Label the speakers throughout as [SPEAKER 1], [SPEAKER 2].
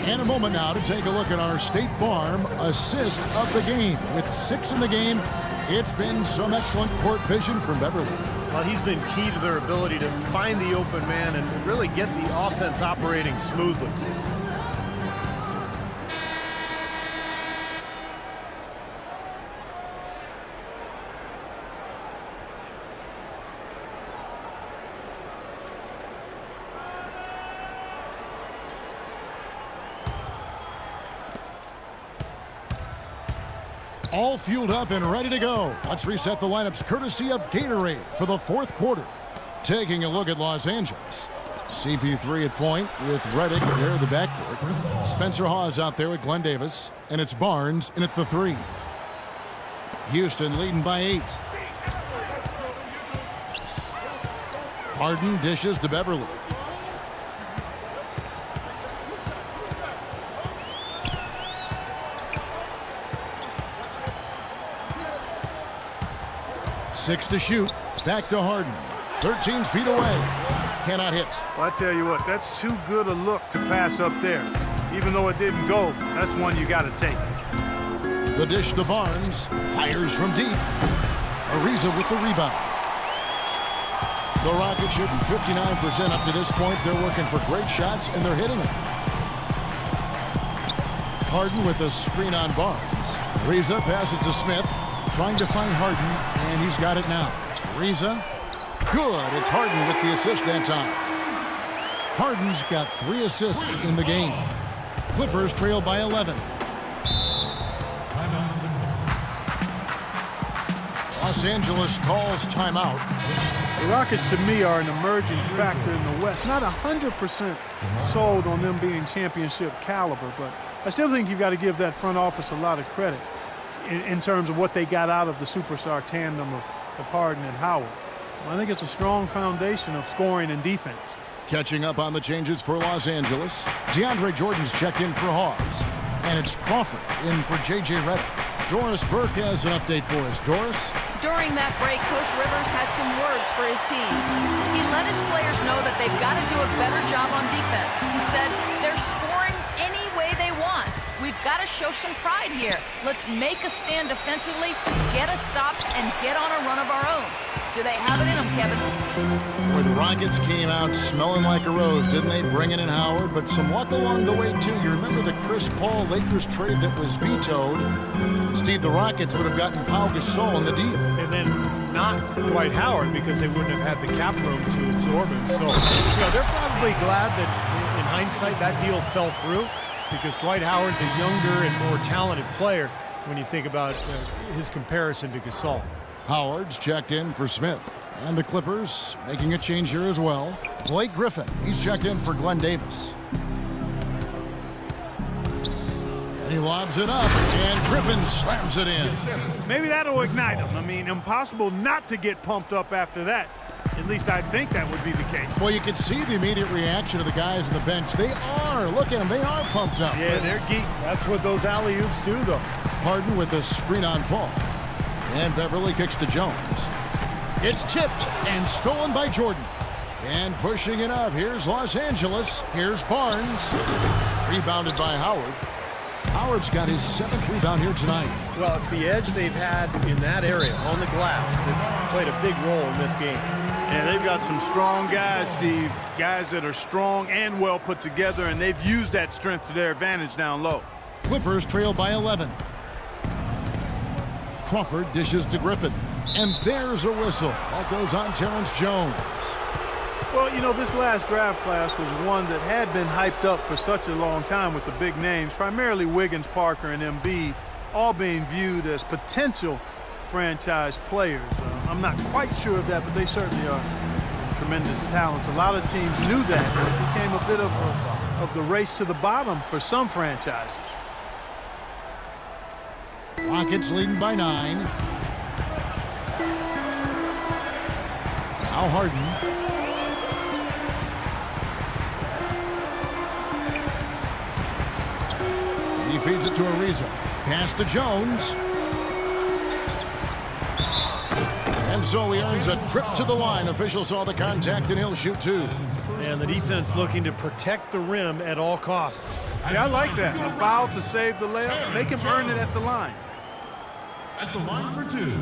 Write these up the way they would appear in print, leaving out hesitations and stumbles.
[SPEAKER 1] And a moment now to take a look at our State Farm assist of the game. With 6 in the game, it's been some excellent court vision from Beverly.
[SPEAKER 2] Well, he's been key to their ability to find the open man and really get the offense operating smoothly.
[SPEAKER 1] All fueled up and ready to go. Let's reset the lineups courtesy of Gatorade for the 4th quarter. Taking a look at Los Angeles. CP3 at point with Redick there in the backcourt. Spencer Hawes out there with Glenn Davis. And it's Barnes in at the 3. Houston leading by 8. Harden dishes to Beverly. Six to shoot. Back to Harden. 13 feet away. Cannot hit.
[SPEAKER 3] Well, I tell you what, that's too good a look to pass up there. Even though it didn't go, that's one you got to take.
[SPEAKER 1] The dish to Barnes. Fires from deep. Ariza with the rebound. The Rockets shooting 59% up to this point. They're working for great shots, and they're hitting them. Harden with a screen on Barnes. Ariza passes to Smith. Trying to find Harden, and he's got it now. Ariza. Good. It's Harden with the assist that time. Harden's got 3 assists in the game. Clippers trail by 11. Los Angeles calls timeout.
[SPEAKER 3] The Rockets, to me, are an emerging factor in the West. Not 100% sold on them being championship caliber, but I still think you've got to give that front office a lot of credit in terms of what they got out of the superstar tandem of Harden and Howard. I think it's a strong foundation of scoring and defense.
[SPEAKER 1] Catching up on the changes for Los Angeles. DeAndre Jordan's checked in for Hawes. And it's Crawford in for J.J. Redick. Doris Burke has an update for us. Doris?
[SPEAKER 4] During that break, Coach Rivers had some words for his team. He let his players know that they've got to do a better job on defense. He said, they're scoring any way they want. We've got to show some pride here. Let's make a stand defensively, get us stops, and get on a run of our own. Do they have it in them, Kevin?
[SPEAKER 1] Where the Rockets came out smelling like a rose, didn't they? Bringing in Howard, but some luck along the way, too. You remember the Chris Paul Lakers trade that was vetoed? Steve, the Rockets would have gotten Pau Gasol in the deal.
[SPEAKER 2] And then not Dwight Howard because they wouldn't have had the cap room to absorb him. So, they're probably glad that in hindsight that deal fell through because Dwight Howard's a younger and more talented player when you think about his comparison to Gasol.
[SPEAKER 1] Howard's checked in for Smith. And the Clippers making a change here as well. Blake Griffin, he's checked in for Glenn Davis. And he lobs it up, and Griffin slams it in.
[SPEAKER 3] Maybe that'll ignite him. I mean, impossible not to get pumped up after that. At least I think that would be the case.
[SPEAKER 1] Well, you can see the immediate reaction of the guys on the bench. They are. Look at them. They are pumped up.
[SPEAKER 3] Yeah, they're geek.
[SPEAKER 2] That's what those alley-oops do, though.
[SPEAKER 1] Harden with a screen on Paul. And Beverly kicks to Jones. It's tipped and stolen by Jordan. And pushing it up. Here's Los Angeles. Here's Barnes. Rebounded by Howard. Howard's got his 7th rebound here tonight.
[SPEAKER 2] Well, it's the edge they've had in that area on the glass that's played a big role in this game.
[SPEAKER 3] Yeah, they've got some strong guys, Steve. Guys that are strong and well put together, and they've used that strength to their advantage down low.
[SPEAKER 1] Clippers trail by 11. Crawford dishes to Griffin. And there's a whistle. That goes on Terrence Jones.
[SPEAKER 3] Well, this last draft class was one that had been hyped up for such a long time with the big names, primarily Wiggins, Parker, and Embiid, all being viewed as potential franchise players. I'm not quite sure of that, but they certainly are tremendous talents. A lot of teams knew that. It became a bit of the race to the bottom for some franchises.
[SPEAKER 1] Rockets leading by 9. Now Harden. He feeds it to Ariza. Pass to Jones. And And so he earns a trip to the line. Officials saw the contact, and he'll shoot two.
[SPEAKER 2] And the defense looking to protect the rim at all costs.
[SPEAKER 3] Yeah, I like that. A foul to save the layup. Make him earn it at the line.
[SPEAKER 5] At the line for two.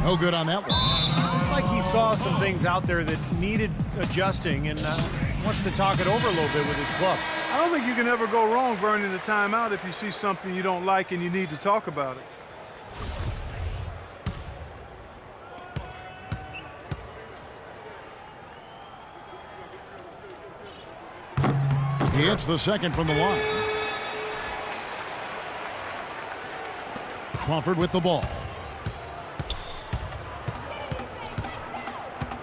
[SPEAKER 1] No good on that one.
[SPEAKER 2] Looks like he saw some things out there that needed adjusting and wants to talk it over a little bit with his club.
[SPEAKER 3] I don't think you can ever go wrong burning a timeout if you see something you don't like and you need to talk about it.
[SPEAKER 1] He hits the second from the line. Crawford with the ball.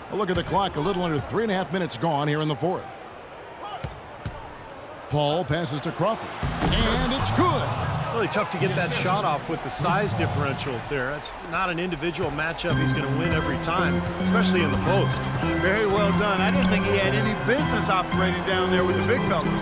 [SPEAKER 1] A look at the clock. A little under 3.5 minutes gone here in the fourth. Paul passes to Crawford. And it's good.
[SPEAKER 2] Really tough to get that shot off with the size differential there. That's not an individual matchup he's going to win every time, especially in the post.
[SPEAKER 3] Very well done. I didn't think he had any business operating down there with the big fellas.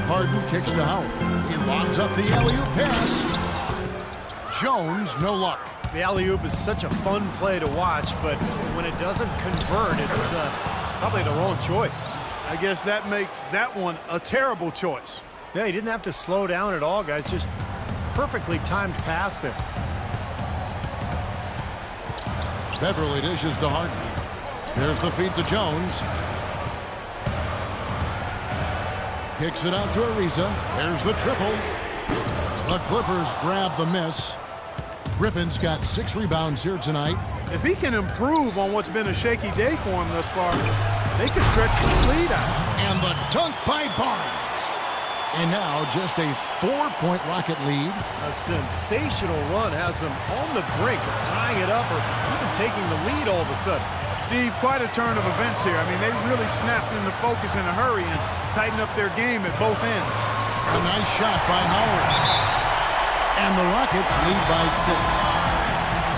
[SPEAKER 1] Harden kicks to Howard. He lobs up the alley-oop pass. Jones, no luck.
[SPEAKER 2] The alley-oop is such a fun play to watch, but when it doesn't convert, it's probably the wrong choice.
[SPEAKER 3] I guess that makes that one a terrible choice.
[SPEAKER 2] Yeah, he didn't have to slow down at all, guys. Just perfectly timed pass there.
[SPEAKER 1] Beverly dishes to Harden. Here's the feed to Jones. Kicks it out to Ariza. There's the triple. The Clippers grab the miss. Griffin's got 6 rebounds here tonight.
[SPEAKER 3] If he can improve on what's been a shaky day for him thus far, they can stretch this lead out.
[SPEAKER 1] And the dunk by Barnes. And now just a 4-point Rocket lead.
[SPEAKER 2] A sensational run has them on the brink of tying it up or even taking the lead all of a sudden.
[SPEAKER 3] Steve, quite a turn of events here. I mean, they really snapped into focus in a hurry and tightened up their game at both ends.
[SPEAKER 1] A nice shot by Howard. And the Rockets lead by 6.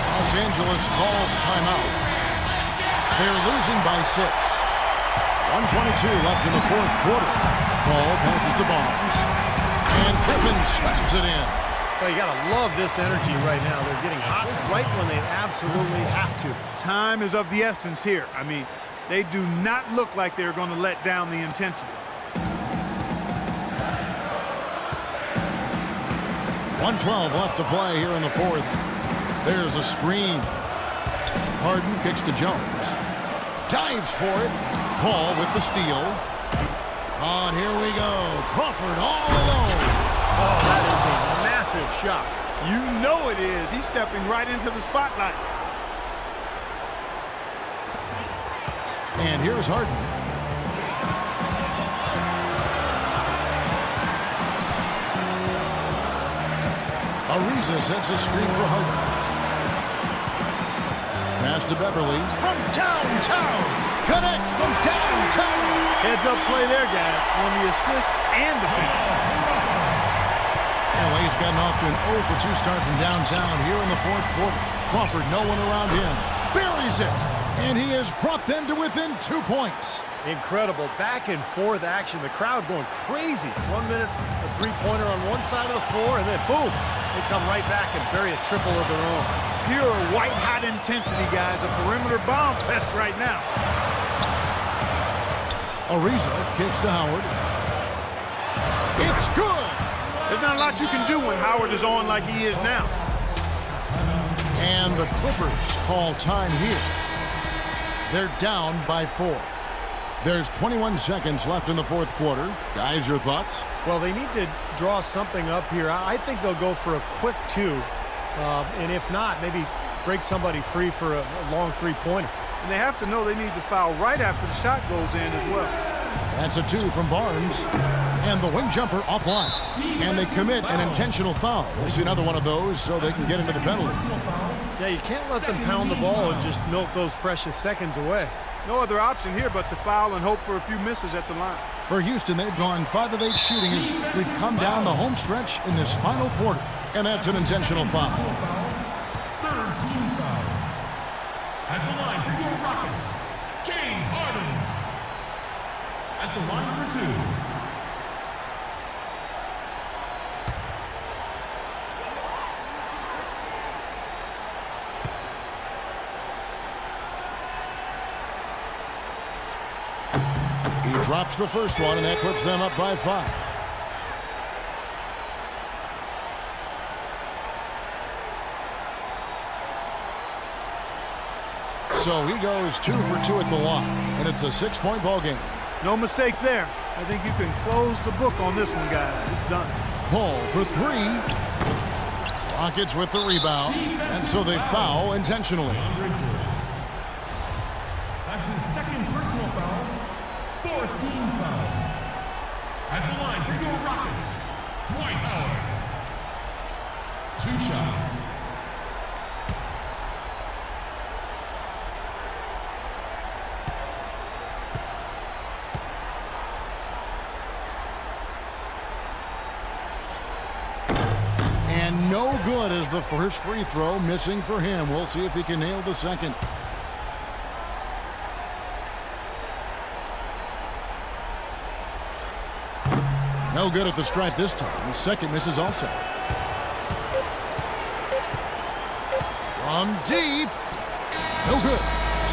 [SPEAKER 1] Los Angeles calls timeout. They're losing by 6. 1:22 left in the fourth quarter. Paul passes to Barnes. And Griffin slams it in.
[SPEAKER 2] Well, you got to love this energy right now. They're getting hot right when they absolutely have to.
[SPEAKER 3] Time is of the essence here. I mean, they do not look like they're going to let down the intensity.
[SPEAKER 1] 1:12 left to play here in the fourth. There's a screen. Harden kicks to Jones. Dives for it. Paul with the steal. And here we go. Crawford all alone.
[SPEAKER 2] Oh, that is a massive shot.
[SPEAKER 3] You know it is. He's stepping right into the spotlight.
[SPEAKER 1] And here's Harden. Ariza sets a screen for Harden. Pass to Beverly. From downtown. Connects from downtown.
[SPEAKER 3] Heads up play there, guys, on the assist and defense.
[SPEAKER 1] LA's gotten off to an 0 for 2 start from downtown here in the fourth quarter. Crawford, no one around him. Buries it. And he has brought them to within 2 points.
[SPEAKER 2] Incredible back and forth action. The crowd going crazy. 1 minute, a three-pointer on one side of the floor, and then boom, they come right back and bury a triple of their own.
[SPEAKER 3] Pure white-hot intensity, guys. A perimeter bomb fest right now.
[SPEAKER 1] Ariza kicks to Howard. It's good.
[SPEAKER 3] There's not a lot you can do when Howard is on like he is now.
[SPEAKER 1] And the Clippers call time here. They're down by 4. There's 21 seconds left in the fourth quarter. Guys, your thoughts?
[SPEAKER 2] Well, they need to draw something up here. I think they'll go for a quick 2. And if not, maybe break somebody free for a long three-pointer.
[SPEAKER 3] And they have to know they need to foul right after the shot goes in as well.
[SPEAKER 1] That's a 2 from Barnes. And the wing jumper offline. And they commit an intentional foul. We'll see another one of those so they can get into the penalty.
[SPEAKER 2] Yeah, you can't let them pound the ball and just milk those precious seconds away.
[SPEAKER 3] No other option here but to foul and hope for a few misses at the line.
[SPEAKER 1] For Houston, they've gone 5 of 8 shooting as we've come down the home stretch in this final quarter. And that's an intentional foul.
[SPEAKER 5] Third team foul. your Rockets, James Harden. At the line for 2.
[SPEAKER 1] He drops the first one, and that puts them up by 5. So he goes 2 for 2 at the line, and it's a 6-point ball game.
[SPEAKER 3] No mistakes there. I think you can close the book on this one, guys. It's done.
[SPEAKER 1] Paul for 3. Rockets with the rebound, and so they foul intentionally.
[SPEAKER 5] That's his second personal foul. 14 foul. At the line for your Rockets, Dwight Howard. 2 shots.
[SPEAKER 1] And no good as the first free throw missing for him. We'll see if he can nail the second. No good at the stripe this time. The second misses also. From deep. No good.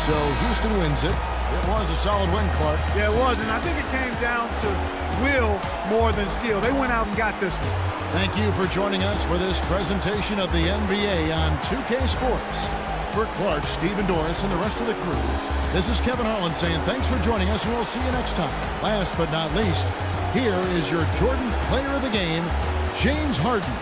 [SPEAKER 1] So Houston wins it. It was a solid win, Clark.
[SPEAKER 3] Yeah, it was, and I think it came down to will more than skill. They went out and got this one.
[SPEAKER 1] Thank you for joining us for this presentation of the NBA on 2K Sports. For Clark, Stephen Doris, and the rest of the crew, this is Kevin Harlan saying thanks for joining us, and we'll see you next time. Last but not least, here is your Jordan Player of the Game, James Harden.